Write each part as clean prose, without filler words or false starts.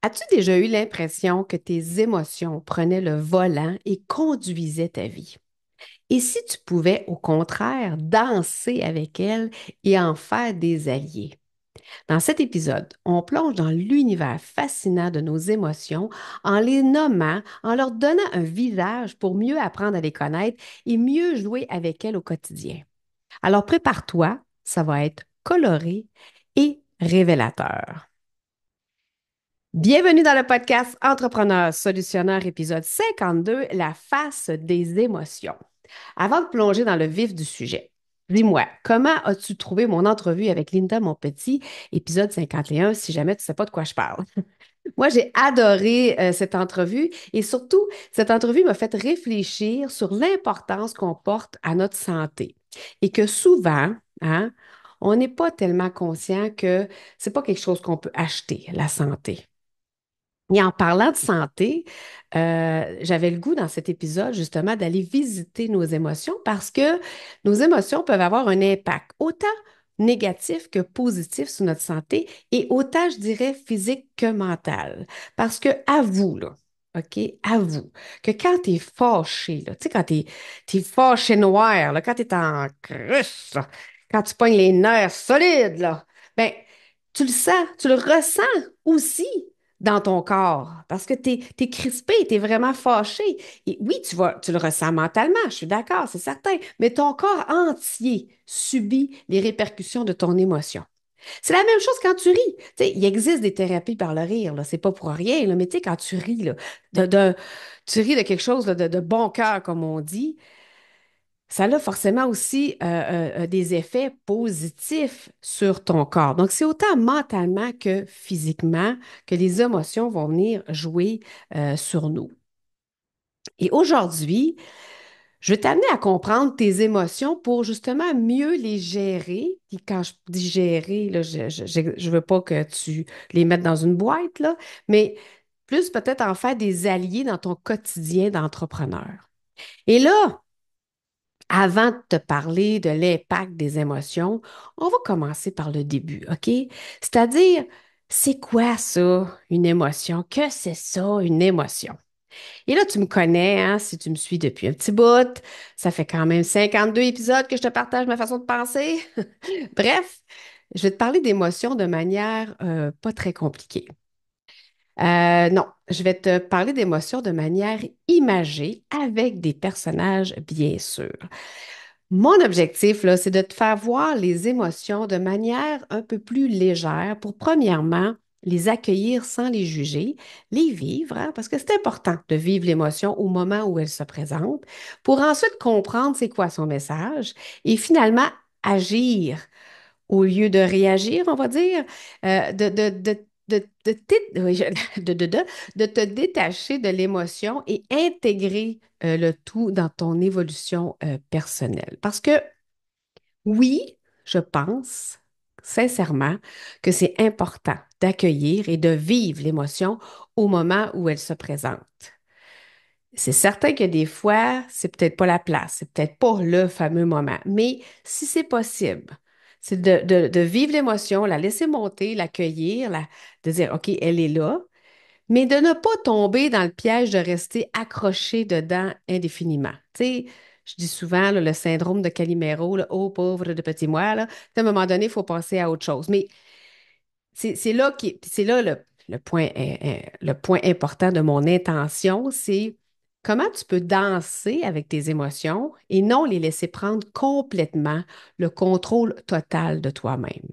As-tu déjà eu l'impression que tes émotions prenaient le volant et conduisaient ta vie? Et si tu pouvais, au contraire, danser avec elles et en faire des alliés? Dans cet épisode, on plonge dans l'univers fascinant de nos émotions en les nommant, en leur donnant un visage pour mieux apprendre à les connaître et mieux jouer avec elles au quotidien. Alors prépare-toi, ça va être coloré et révélateur. Bienvenue dans le podcast Entrepreneur Solutionneur, épisode 52, la face des émotions. Avant de plonger dans le vif du sujet, dis-moi, comment as-tu trouvé mon entrevue avec Linda Monpetit, épisode 51, si jamais tu ne sais pas de quoi je parle? Moi, j'ai adoré cette entrevue et surtout, cette entrevue m'a fait réfléchir sur l'importance qu'on porte à notre santé et que souvent, hein, on n'est pas tellement conscient que c'est pas quelque chose qu'on peut acheter, la santé. Et en parlant de santé, j'avais le goût dans cet épisode justement d'aller visiter nos émotions parce que nos émotions peuvent avoir un impact autant négatif que positif sur notre santé et autant, je dirais, physique que mental. Parce que avoue, là, OK, avoue que quand tu es fâché, là, tu sais, quand tu es, fâché noir, là, quand tu es en cruche, là, quand tu pognes les nerfs solides, là, ben, tu le sens, tu le ressens aussi dans ton corps parce que tu es, crispé, tu es vraiment fâché. Et oui, tu le ressens mentalement, je suis d'accord, c'est certain, mais ton corps entier subit les répercussions de ton émotion. C'est la même chose quand tu ris. Tu sais, il existe des thérapies par le rire, là, c'est pas pour rien, là, mais tu sais, quand tu ris, là, tu ris de quelque chose là, de bon cœur, comme on dit, ça a forcément aussi des effets positifs sur ton corps. Donc, c'est autant mentalement que physiquement que les émotions vont venir jouer sur nous. Et aujourd'hui, je vais t'amener à comprendre tes émotions pour justement mieux les gérer. Puis quand je dis gérer, là, je veux pas que tu les mettes dans une boîte, là, mais plus peut-être en faire des alliés dans ton quotidien d'entrepreneur. Et là, avant de te parler de l'impact des émotions, on va commencer par le début, OK? C'est-à-dire, c'est quoi ça, une émotion? Que c'est ça, une émotion? Et là, tu me connais, hein, si tu me suis depuis un petit bout. Ça fait quand même 52 épisodes que je te partage ma façon de penser. Bref, je vais te parler d'émotions de manière pas très compliquée. Non, je vais te parler d'émotions de manière imagée avec des personnages, bien sûr. Mon objectif, là, c'est de te faire voir les émotions de manière un peu plus légère pour, premièrement, les accueillir sans les juger, les vivre, hein, parce que c'est important de vivre l'émotion au moment où elle se présente, pour ensuite comprendre c'est quoi son message et finalement agir au lieu de réagir, on va dire, oui, de te détacher de l'émotion et intégrer le tout dans ton évolution personnelle. Parce que oui, je pense sincèrement que c'est important d'accueillir et de vivre l'émotion au moment où elle se présente. C'est certain que des fois, c'est peut-être pas la place, c'est peut-être pas le fameux moment, mais si c'est possible, c'est de vivre l'émotion, la laisser monter, l'accueillir, de dire, OK, elle est là, mais de ne pas tomber dans le piège de rester accroché dedans indéfiniment. Tu sais, je dis souvent là, le syndrome de Calimero, là, oh pauvre de petit moi, là, à un moment donné, il faut passer à autre chose. Mais c'est là le point important de mon intention, c'est comment tu peux danser avec tes émotions et non les laisser prendre complètement le contrôle total de toi-même.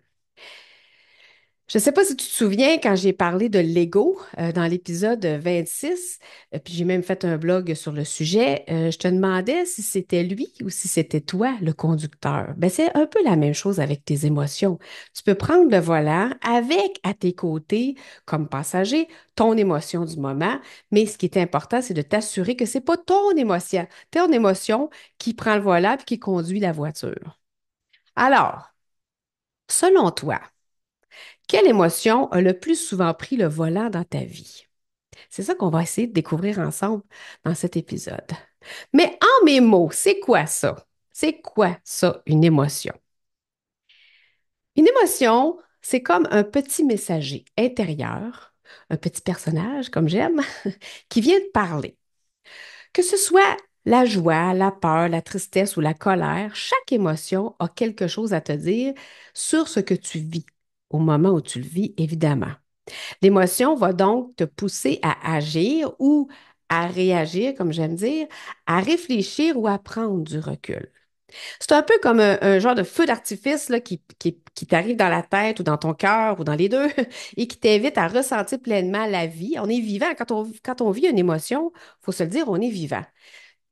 Je ne sais pas si tu te souviens quand j'ai parlé de l'ego dans l'épisode 26, puis j'ai même fait un blog sur le sujet, je te demandais si c'était lui ou si c'était toi le conducteur. Ben, c'est un peu la même chose avec tes émotions. Tu peux prendre le volant avec à tes côtés, comme passager, ton émotion du moment, mais ce qui est important, c'est de t'assurer que ce n'est pas ton émotion qui prend le volant et qui conduit la voiture. Alors, selon toi, quelle émotion a le plus souvent pris le volant dans ta vie? C'est ça qu'on va essayer de découvrir ensemble dans cet épisode. Mais en mes mots, c'est quoi ça? C'est quoi ça, une émotion? Une émotion, c'est comme un petit messager intérieur un petit personnage, comme j'aime, qui vient te parler. Que ce soit la joie, la peur, la tristesse ou la colère, chaque émotion a quelque chose à te dire sur ce que tu vis au moment où tu le vis, évidemment. L'émotion va donc te pousser à agir ou à réagir, comme j'aime dire, à réfléchir ou à prendre du recul. C'est un peu comme un genre de feu d'artifice là, qui t'arrive dans la tête ou dans ton cœur ou dans les deux et qui t'invite à ressentir pleinement la vie. On est vivant. Quand on vit une émotion, il faut se le dire, on est vivant.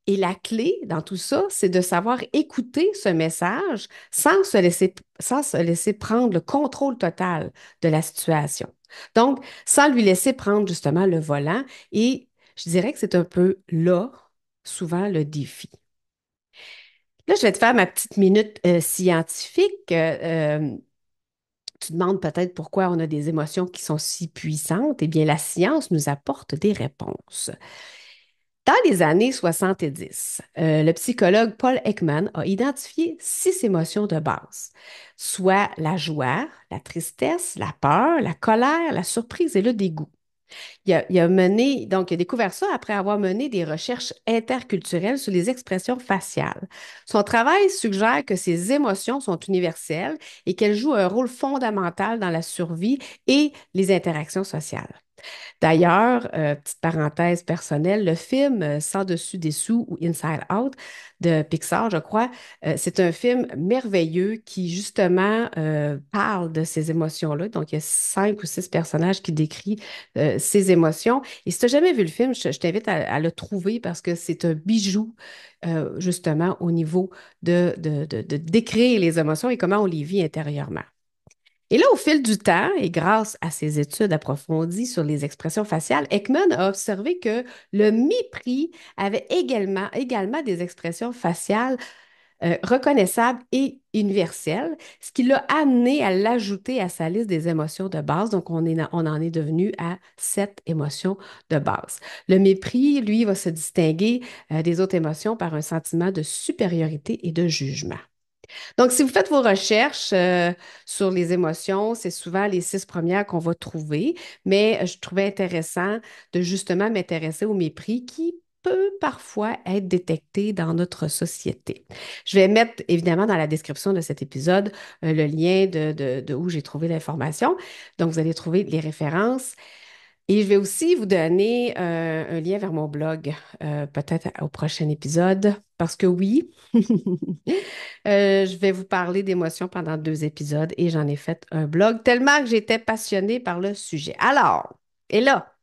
Et la clé dans tout ça, c'est de savoir écouter ce message sans se laisser prendre le contrôle total de la situation. Donc, sans lui laisser prendre justement le volant. Et je dirais que c'est un peu là, souvent, le défi. Là, je vais te faire ma petite minute scientifique. Tu demandes peut-être pourquoi on a des émotions qui sont si puissantes. Eh bien, la science nous apporte des réponses. Dans les années 70, le psychologue Paul Ekman a identifié 6 émotions de base, soit la joie, la tristesse, la peur, la colère, la surprise et le dégoût. Donc, il a découvert ça après avoir mené des recherches interculturelles sur les expressions faciales. Son travail suggère que ces émotions sont universelles et qu'elles jouent un rôle fondamental dans la survie et les interactions sociales. D'ailleurs, petite parenthèse personnelle, le film Sans dessus dessous ou Inside Out de Pixar, je crois, c'est un film merveilleux qui justement parle de ces émotions-là. Donc, il y a 5 ou 6 personnages qui décrivent ces émotions. Et si tu n'as jamais vu le film, je t'invite à le trouver parce que c'est un bijou justement au niveau de décrire les émotions et comment on les vit intérieurement. Et là, au fil du temps, et grâce à ses études approfondies sur les expressions faciales, Ekman a observé que le mépris avait également des expressions faciales reconnaissables et universelles, ce qui l'a amené à l'ajouter à sa liste des émotions de base. Donc, on en est devenu à 7 émotions de base. Le mépris, lui, va se distinguer des autres émotions par un sentiment de supériorité et de jugement. Donc, si vous faites vos recherches sur les émotions, c'est souvent les 6 premières qu'on va trouver, mais je trouvais intéressant de justement m'intéresser au mépris qui peut parfois être détecté dans notre société. Je vais mettre évidemment dans la description de cet épisode le lien de où j'ai trouvé l'information. Donc, vous allez trouver les références. Et je vais aussi vous donner un lien vers mon blog, peut-être au prochain épisode, parce que oui, je vais vous parler d'émotions pendant 2 épisodes et j'en ai fait un blog tellement que j'étais passionnée par le sujet. Alors, et là,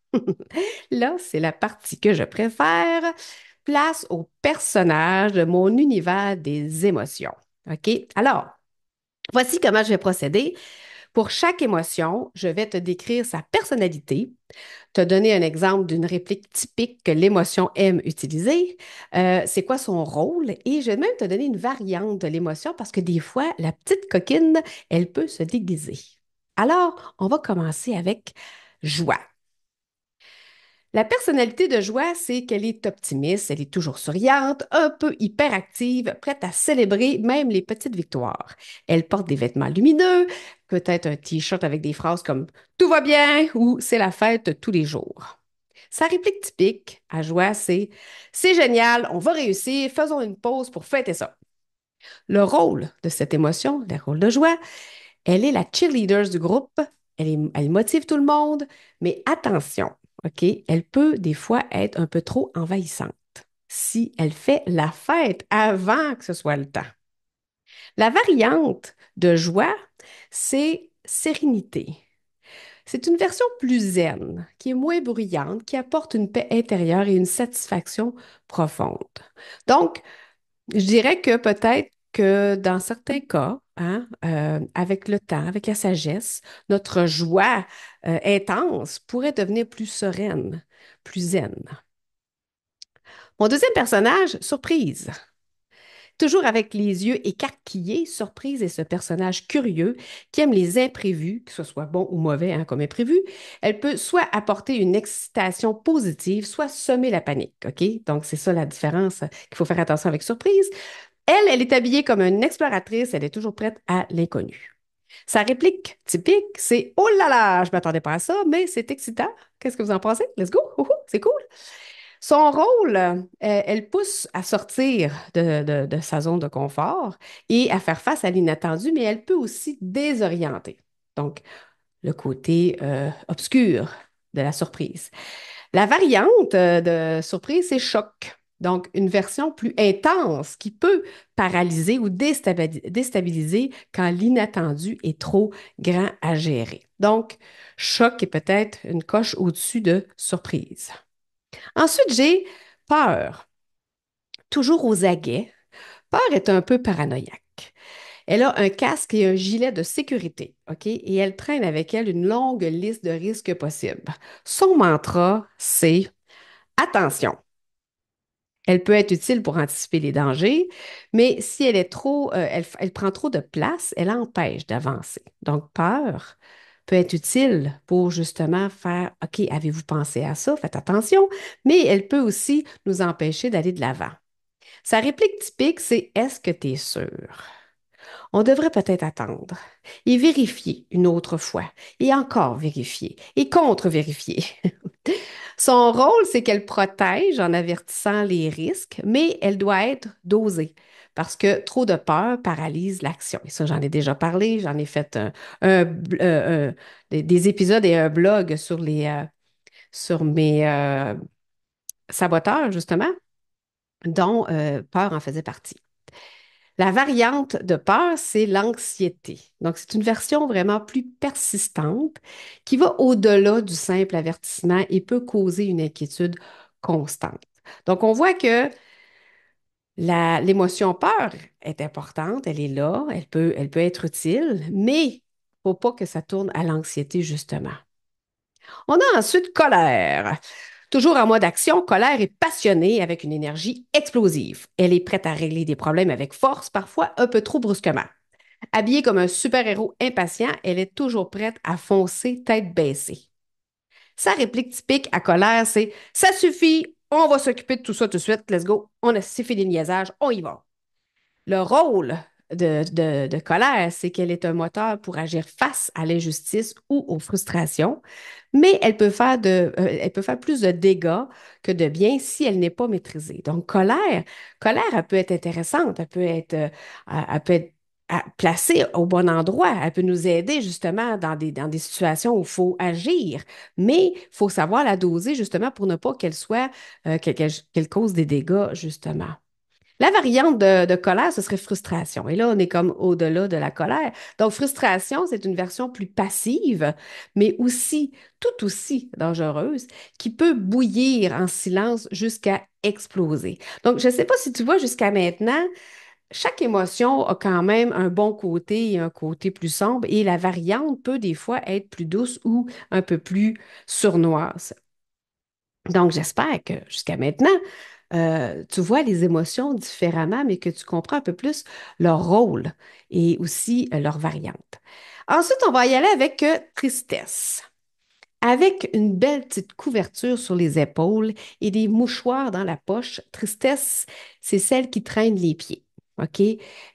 là, c'est la partie que je préfère. Place au personnage de mon univers des émotions. OK? Alors, voici comment je vais procéder. Pour chaque émotion, je vais te décrire sa personnalité, te donner un exemple d'une réplique typique que l'émotion aime utiliser, c'est quoi son rôle, et je vais même te donner une variante de l'émotion parce que des fois, la petite coquine, elle peut se déguiser. Alors, on va commencer avec joie. La personnalité de joie, c'est qu'elle est optimiste, elle est toujours souriante, un peu hyperactive, prête à célébrer même les petites victoires. Elle porte des vêtements lumineux, peut-être un t-shirt avec des phrases comme Tout va bien ou C'est la fête tous les jours. Sa réplique typique à joie, c'est génial, on va réussir, faisons une pause pour fêter ça. Le rôle de cette émotion, le rôle de joie, elle est la cheerleader du groupe. Elle motive tout le monde, mais attention, OK? Elle peut des fois être un peu trop envahissante si elle fait la fête avant que ce soit le temps. La variante de joie, c'est sérénité. C'est une version plus zen, qui est moins bruyante, qui apporte une paix intérieure et une satisfaction profonde. Donc, je dirais que peut-être que dans certains cas, hein, avec le temps, avec la sagesse, notre joie intense pourrait devenir plus sereine, plus zen. Mon deuxième personnage, surprise. Toujours avec les yeux écarquillés, surprise est ce personnage curieux qui aime les imprévus, que ce soit bon ou mauvais hein, comme imprévu. Elle peut soit apporter une excitation positive, soit semer la panique. OK? Donc, c'est ça la différence qu'il faut faire attention avec surprise. Elle est habillée comme une exploratrice, elle est toujours prête à l'inconnu. Sa réplique typique, c'est oh là là, je m'attendais pas à ça, mais c'est excitant. Qu'est-ce que vous en pensez? Let's go! Ouhou, c'est cool! Son rôle, elle pousse à sortir de sa zone de confort et à faire face à l'inattendu, mais elle peut aussi désorienter. Donc, le côté obscur de la surprise. La variante de surprise, c'est choc. Donc, une version plus intense qui peut paralyser ou déstabiliser quand l'inattendu est trop grand à gérer. Donc, choc est peut-être une coche au-dessus de surprise. Ensuite, j'ai peur, toujours aux aguets. Peur est un peu paranoïaque. Elle a un casque et un gilet de sécurité, OK? Et elle traîne avec elle une longue liste de risques possibles. Son mantra, c'est attention. Elle peut être utile pour anticiper les dangers, mais si elle est trop, elle prend trop de place, elle empêche d'avancer. Donc, peur peut être utile pour justement faire, OK, avez-vous pensé à ça? Faites attention, mais elle peut aussi nous empêcher d'aller de l'avant. Sa réplique typique, c'est est-ce que tu es sûr? On devrait peut-être attendre et vérifier une autre fois et encore vérifier et contre-vérifier. Son rôle, c'est qu'elle protège en avertissant les risques, mais elle doit être dosée parce que trop de peur paralyse l'action. Et ça, j'en ai déjà parlé, j'en ai fait des épisodes et un blog sur mes saboteurs, justement, dont peur en faisait partie. La variante de peur, c'est l'anxiété. Donc, c'est une version vraiment plus persistante qui va au-delà du simple avertissement et peut causer une inquiétude constante. Donc, on voit que l'émotion peur est importante, elle est là, elle peut être utile, mais il ne faut pas que ça tourne à l'anxiété, justement. On a ensuite colère. Toujours en mode action, colère est passionnée avec une énergie explosive. Elle est prête à régler des problèmes avec force, parfois un peu trop brusquement. Habillée comme un super-héros impatient, elle est toujours prête à foncer tête baissée. Sa réplique typique à colère, c'est ça suffit, on va s'occuper de tout ça tout de suite, let's go, c'est fini le niaisage, on y va. Le rôle de colère, c'est qu'elle est un moteur pour agir face à l'injustice ou aux frustrations, mais elle peut faire plus de dégâts que de bien si elle n'est pas maîtrisée. Donc, colère, elle peut être intéressante, elle peut être placée au bon endroit, elle peut nous aider justement dans des situations où il faut agir, mais il faut savoir la doser justement pour ne pas qu'elle soit, qu'elle cause des dégâts justement. La variante de colère, ce serait frustration. Et là, on est comme au-delà de la colère. Donc, frustration, c'est une version plus passive, mais aussi, tout aussi dangereuse, qui peut bouillir en silence jusqu'à exploser. Donc, je ne sais pas si tu vois jusqu'à maintenant, chaque émotion a quand même un bon côté et un côté plus sombre, et la variante peut des fois être plus douce ou un peu plus sournoise. Donc, j'espère que jusqu'à maintenant, tu vois les émotions différemment, mais que tu comprends un peu plus leur rôle et aussi leur variante. Ensuite, on va y aller avec tristesse. Avec une belle petite couverture sur les épaules et des mouchoirs dans la poche, tristesse, c'est celle qui traîne les pieds. OK?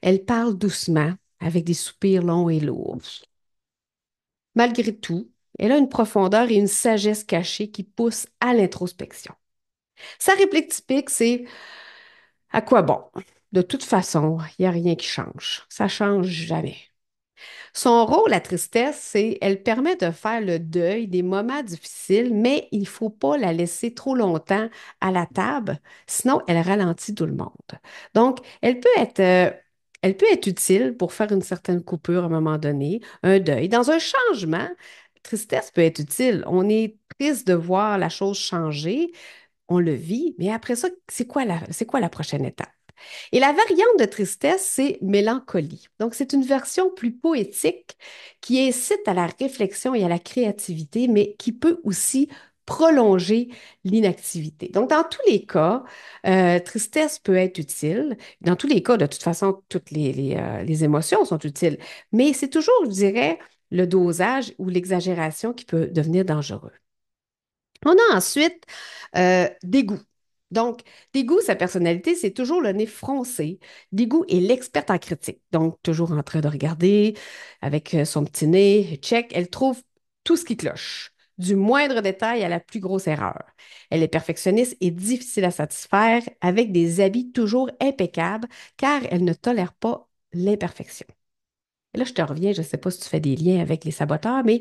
Elle parle doucement, avec des soupirs longs et lourds. Malgré tout, elle a une profondeur et une sagesse cachée qui poussent à l'introspection. Sa réplique typique, c'est à quoi bon? De toute façon, il n'y a rien qui change. Ça change jamais. Son rôle, la tristesse, c'est elle permet de faire le deuil des moments difficiles, mais il ne faut pas la laisser trop longtemps à la table, sinon elle ralentit tout le monde. Donc, elle peut être utile pour faire une certaine coupure à un moment donné, un deuil. Dans un changement, tristesse peut être utile. On est triste de voir la chose changer, on le vit, mais après ça, c'est quoi la prochaine étape? Et la variante de tristesse, c'est mélancolie. Donc, c'est une version plus poétique qui incite à la réflexion et à la créativité, mais qui peut aussi prolonger l'inactivité. Donc, dans tous les cas, tristesse peut être utile. Dans tous les cas, de toute façon, toutes les émotions sont utiles, mais c'est toujours, je dirais, le dosage ou l'exagération qui peut devenir dangereux. On a ensuite dégoût. Donc, Dégoût, sa personnalité, c'est toujours le nez froncé. Dégoût est l'experte en critique. Donc, toujours en train de regarder avec son petit nez, check, elle trouve tout ce qui cloche, du moindre détail à la plus grosse erreur. Elle est perfectionniste et difficile à satisfaire, avec des habits toujours impeccables, car elle ne tolère pas l'imperfection. Et là, je te reviens, je ne sais pas si tu fais des liens avec les saboteurs, mais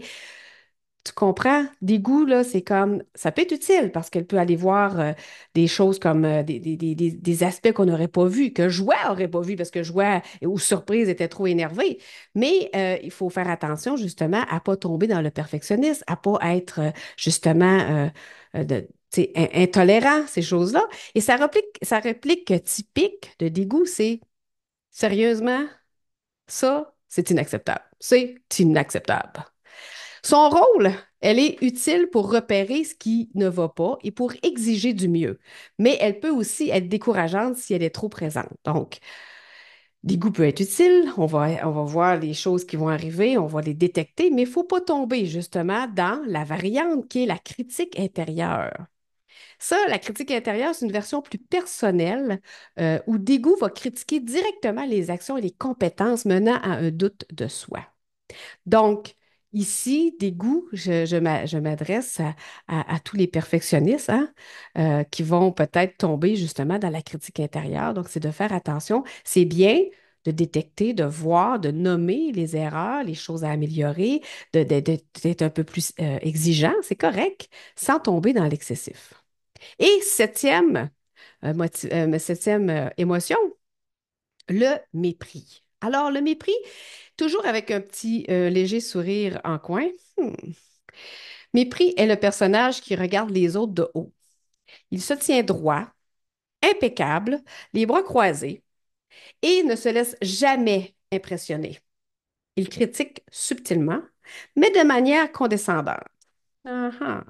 tu comprends? Des goûts, là, c'est comme, ça peut être utile parce qu'elle peut aller voir des choses comme des aspects qu'on n'aurait pas vus, que Joie n'aurait pas vu parce que Joie ou Surprise était trop énervée. Mais il faut faire attention justement à ne pas tomber dans le perfectionnisme, à ne pas être justement tu sais, intolérant, ces choses-là. Et sa réplique typique de dégoût, c'est sérieusement, ça, c'est inacceptable. C'est inacceptable. Son rôle, elle est utile pour repérer ce qui ne va pas et pour exiger du mieux. Mais elle peut aussi être décourageante si elle est trop présente. Donc, l'égout peut être utile, on va voir les choses qui vont arriver, on va les détecter, mais il ne faut pas tomber justement dans la variante qui est la critique intérieure. Ça, la critique intérieure, c'est une version plus personnelle où Dégout va critiquer directement les actions et les compétences menant à un doute de soi. Donc, ici, des goûts, je m'adresse à tous les perfectionnistes hein, qui vont peut-être tomber justement dans la critique intérieure. Donc, c'est de faire attention. C'est bien de détecter, de voir, de nommer les erreurs, les choses à améliorer, d'être un peu plus exigeant, c'est correct, sans tomber dans l'excessif. Et septième émotion, le mépris. Alors, le mépris, toujours avec un petit léger sourire en coin. Hmm. Mépris est le personnage qui regarde les autres de haut. Il se tient droit, impeccable, les bras croisés et ne se laisse jamais impressionner. Il critique subtilement, mais de manière condescendante. Ah ah.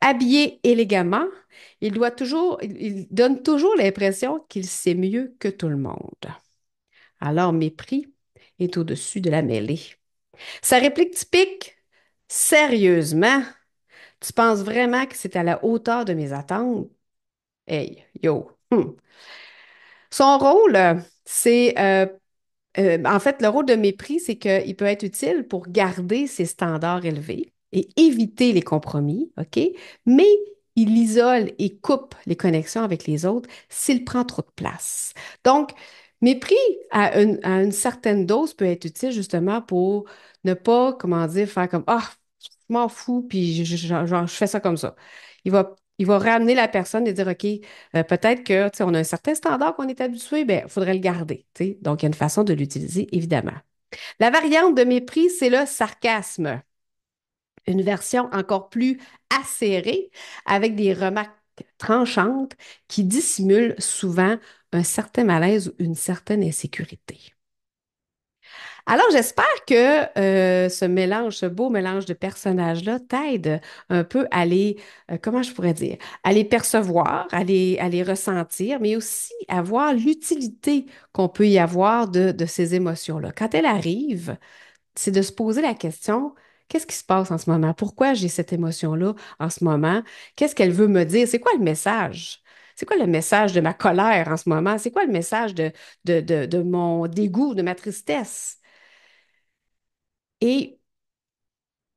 Habillé élégamment, il donne toujours l'impression qu'il sait mieux que tout le monde. Alors, mépris est au-dessus de la mêlée. Sa réplique typique, sérieusement, tu penses vraiment que c'est à la hauteur de mes attentes? Hey, yo. Son rôle, c'est en fait, le rôle de mépris, c'est qu'il peut être utile pour garder ses standards élevés et éviter les compromis, OK? Mais il isole et coupe les connexions avec les autres s'il prend trop de place. Donc, mépris à une certaine dose peut être utile justement pour ne pas, comment dire, faire comme Ah, je m'en fous, puis genre, je fais ça comme ça. Il va ramener la personne et dire OK, peut-être que, tu sais, on a un certain standard qu'on est habitué, ben, il faudrait le garder, tu sais. Donc, il y a une façon de l'utiliser, évidemment. La variante de mépris, c'est le sarcasme, une version encore plus acérée avec des remarques tranchantes qui dissimulent souvent un certain malaise ou une certaine insécurité. Alors, j'espère que ce beau mélange de personnages-là t'aide un peu à comment je pourrais dire, à les percevoir, à les ressentir, mais aussi à voir l'utilité qu'on peut y avoir de ces émotions-là. Quand elles arrivent, c'est de se poser la question, qu'est-ce qui se passe en ce moment? Pourquoi j'ai cette émotion-là en ce moment? Qu'est-ce qu'elle veut me dire? C'est quoi le message? C'est quoi le message de ma colère en ce moment? C'est quoi le message de mon dégoût, de ma tristesse? Et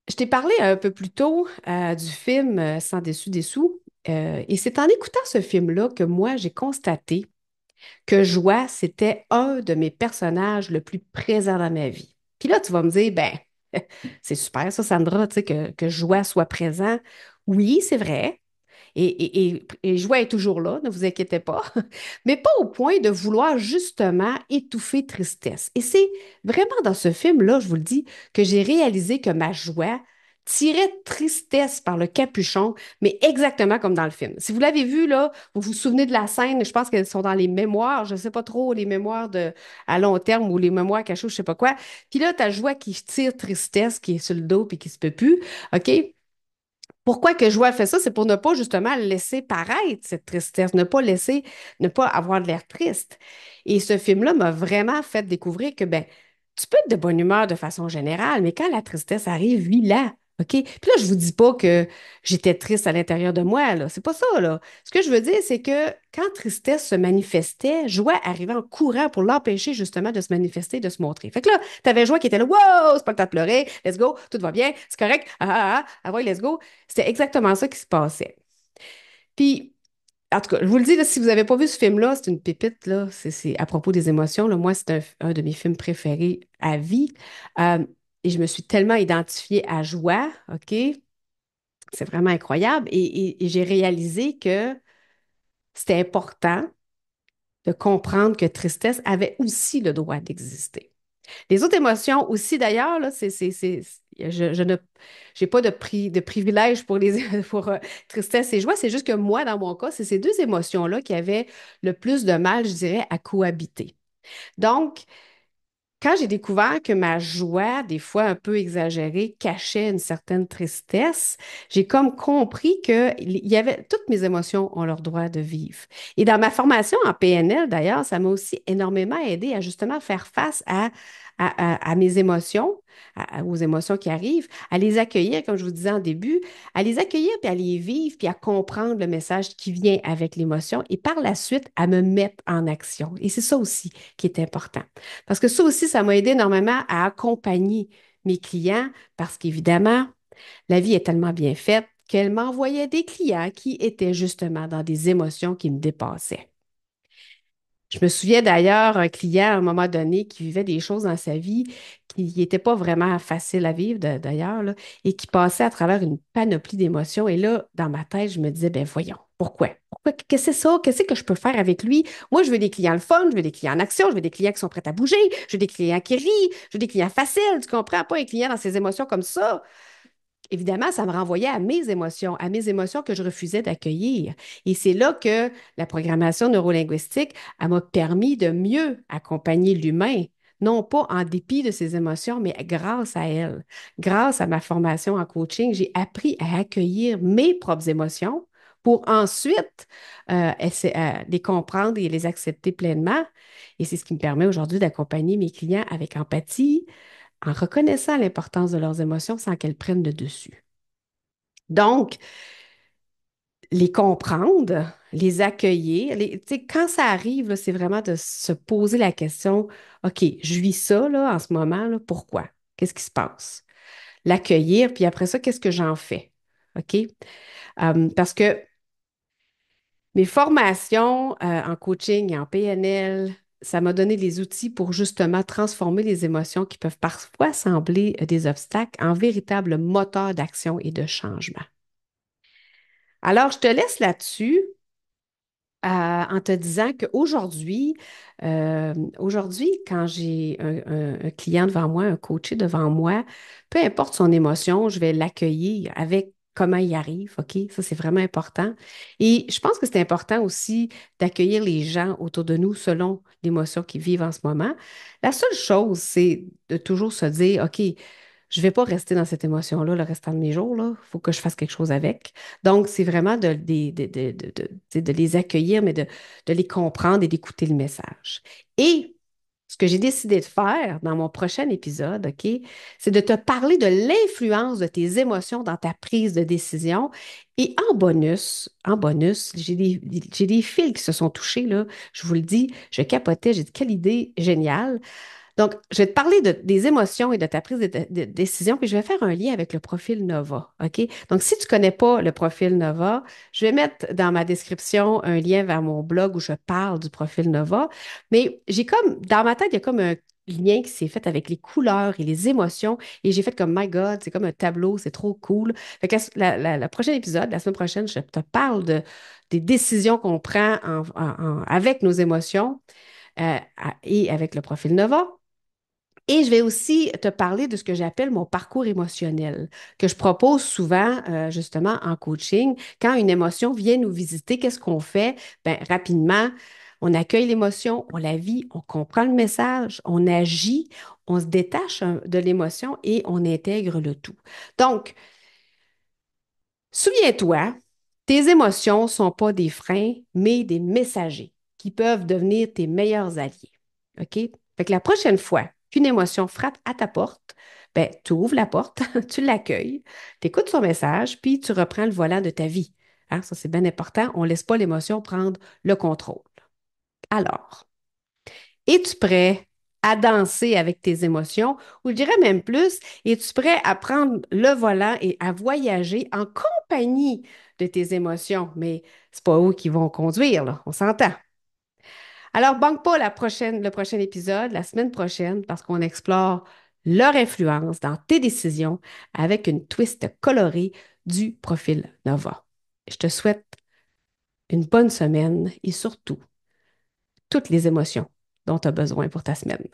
je t'ai parlé un peu plus tôt du film Sans dessus dessous. Et c'est en écoutant ce film-là que moi, j'ai constaté que Joie, c'était un de mes personnages le plus présent dans ma vie. Puis là, tu vas me dire, ben, c'est super ça, Sandra, tu sais, que Joie soit présent. Oui, c'est vrai. Et Joie est toujours là, ne vous inquiétez pas, mais pas au point de vouloir justement étouffer tristesse. Et c'est vraiment dans ce film-là, je vous le dis, que j'ai réalisé que ma joie tirait tristesse par le capuchon, mais exactement comme dans le film. Si vous l'avez vu, là, vous vous souvenez de la scène, je pense qu'elles sont dans les mémoires, je ne sais pas trop, les mémoires à long terme ou les mémoires cachées, je ne sais pas quoi. Puis là, ta joie qui tire tristesse, qui est sur le dos puis qui se peut plus, OK? Pourquoi que Joie fait ça? C'est pour ne pas justement laisser paraître cette tristesse, ne pas avoir de l'air triste. Et ce film-là m'a vraiment fait découvrir que ben, tu peux être de bonne humeur de façon générale, mais quand la tristesse arrive, vis-la. OK? Puis là, je vous dis pas que j'étais triste à l'intérieur de moi, là. C'est pas ça, là. Ce que je veux dire, c'est que quand tristesse se manifestait, joie arrivait en courant pour l'empêcher justement de se manifester, de se montrer. Fait que là, t'avais joie qui était là, wow, c'est pas le temps de pleurer, let's go, tout va bien, c'est correct, ouais, let's go. C'était exactement ça qui se passait. Puis, en tout cas, je vous le dis, là, si vous n'avez pas vu ce film-là, c'est une pépite, là. C'est à propos des émotions, là. Moi, c'est un de mes films préférés à vie. Euh, et je me suis tellement identifiée à joie, OK? C'est vraiment incroyable. Et j'ai réalisé que c'était important de comprendre que tristesse avait aussi le droit d'exister. Les autres émotions aussi, d'ailleurs, là, je ne, j'ai pas de privilège pour pour tristesse et joie. C'est juste que moi, dans mon cas, c'est ces deux émotions-là qui avaient le plus de mal, je dirais, à cohabiter. Donc, quand j'ai découvert que ma joie, des fois un peu exagérée, cachait une certaine tristesse, j'ai comme compris que il y avait toutes mes émotions ont leur droit de vivre. Et dans ma formation en PNL, d'ailleurs, ça m'a aussi énormément aidé à justement faire face à mes émotions, aux émotions qui arrivent, à les accueillir, comme je vous disais en début, à les accueillir puis à les vivre puis à comprendre le message qui vient avec l'émotion et par la suite à me mettre en action. Et c'est ça aussi qui est important. Parce que ça aussi, ça m'a aidé énormément à accompagner mes clients parce qu'évidemment, la vie est tellement bien faite qu'elle m'envoyait des clients qui étaient justement dans des émotions qui me dépassaient. Je me souviens d'ailleurs un client à un moment donné qui vivait des choses dans sa vie qui n'étaient pas vraiment faciles à vivre d'ailleurs là, et qui passait à travers une panoplie d'émotions. Et là, dans ma tête, je me disais, ben voyons, pourquoi? Pourquoi? Qu'est-ce que c'est ça? Qu'est-ce que je peux faire avec lui? Moi, je veux des clients le fun, je veux des clients en action, je veux des clients qui sont prêts à bouger, je veux des clients qui rient, je veux des clients faciles, tu comprends? Pas un client dans ses émotions comme ça. Évidemment, ça me renvoyait à mes émotions que je refusais d'accueillir. Et c'est là que la programmation neurolinguistique, elle m'a permis de mieux accompagner l'humain, non pas en dépit de ses émotions, mais grâce à elle. Grâce à ma formation en coaching, j'ai appris à accueillir mes propres émotions pour ensuite les comprendre et les accepter pleinement. Et c'est ce qui me permet aujourd'hui d'accompagner mes clients avec empathie, en reconnaissant l'importance de leurs émotions sans qu'elles prennent le dessus. Donc, les comprendre, les accueillir, tu sais, quand ça arrive, là, c'est vraiment de se poser la question, OK, je vis ça là, en ce moment, là, pourquoi? Qu'est-ce qui se passe? L'accueillir, puis après ça, qu'est-ce que j'en fais? OK? Parce que mes formations en coaching et en PNL, ça m'a donné les outils pour justement transformer les émotions qui peuvent parfois sembler des obstacles en véritables moteurs d'action et de changement. Alors, je te laisse là-dessus en te disant qu'aujourd'hui, aujourd'hui, quand j'ai un client devant moi, un coaché devant moi, peu importe son émotion, je vais l'accueillir avec comment il arrive, OK? Ça, c'est vraiment important. Et je pense que c'est important aussi d'accueillir les gens autour de nous selon l'émotion qu'ils vivent en ce moment. La seule chose, c'est de toujours se dire, OK, je ne vais pas rester dans cette émotion-là le restant de mes jours, là. Il faut que je fasse quelque chose avec. Donc, c'est vraiment de les accueillir, mais de les comprendre et d'écouter le message. Et ce que j'ai décidé de faire dans mon prochain épisode, OK, c'est de te parler de l'influence de tes émotions dans ta prise de décision. Et en bonus, j'ai des fils qui se sont touchés, là. Je vous le dis, je capotais, j'ai dit, quelle idée géniale. Donc, je vais te parler des émotions et de ta prise de décision, puis je vais faire un lien avec le profil Nova. OK? Donc, si tu ne connais pas le profil Nova, je vais mettre dans ma description un lien vers mon blog où je parle du profil Nova. Mais j'ai comme, dans ma tête, il y a comme un lien qui s'est fait avec les couleurs et les émotions. Et j'ai fait comme, My God, c'est comme un tableau, c'est trop cool. Fait que le prochain épisode, la semaine prochaine, je te parle des décisions qu'on prend avec nos émotions et avec le profil Nova. Et je vais aussi te parler de ce que j'appelle mon parcours émotionnel, que je propose souvent justement en coaching. Quand une émotion vient nous visiter, qu'est-ce qu'on fait? Ben, rapidement, on accueille l'émotion, on la vit, on comprend le message, on agit, on se détache de l'émotion et on intègre le tout. Donc, souviens-toi, tes émotions ne sont pas des freins, mais des messagers qui peuvent devenir tes meilleurs alliés. OK? Fait que la prochaine fois qu'une émotion frappe à ta porte, Ben, tu ouvres la porte, tu l'accueilles, tu écoutes son message, puis tu reprends le volant de ta vie. Hein, ça, c'est bien important. On ne laisse pas l'émotion prendre le contrôle. Alors, es-tu prêt à danser avec tes émotions, ou je dirais même plus, es-tu prêt à prendre le volant et à voyager en compagnie de tes émotions? Mais c'est pas eux qui vont conduire, là, on s'entend. Alors, banque pas le prochain épisode, la semaine prochaine, parce qu'on explore leur influence dans tes décisions avec une twist colorée du profil Nova. Je te souhaite une bonne semaine et surtout toutes les émotions dont tu as besoin pour ta semaine.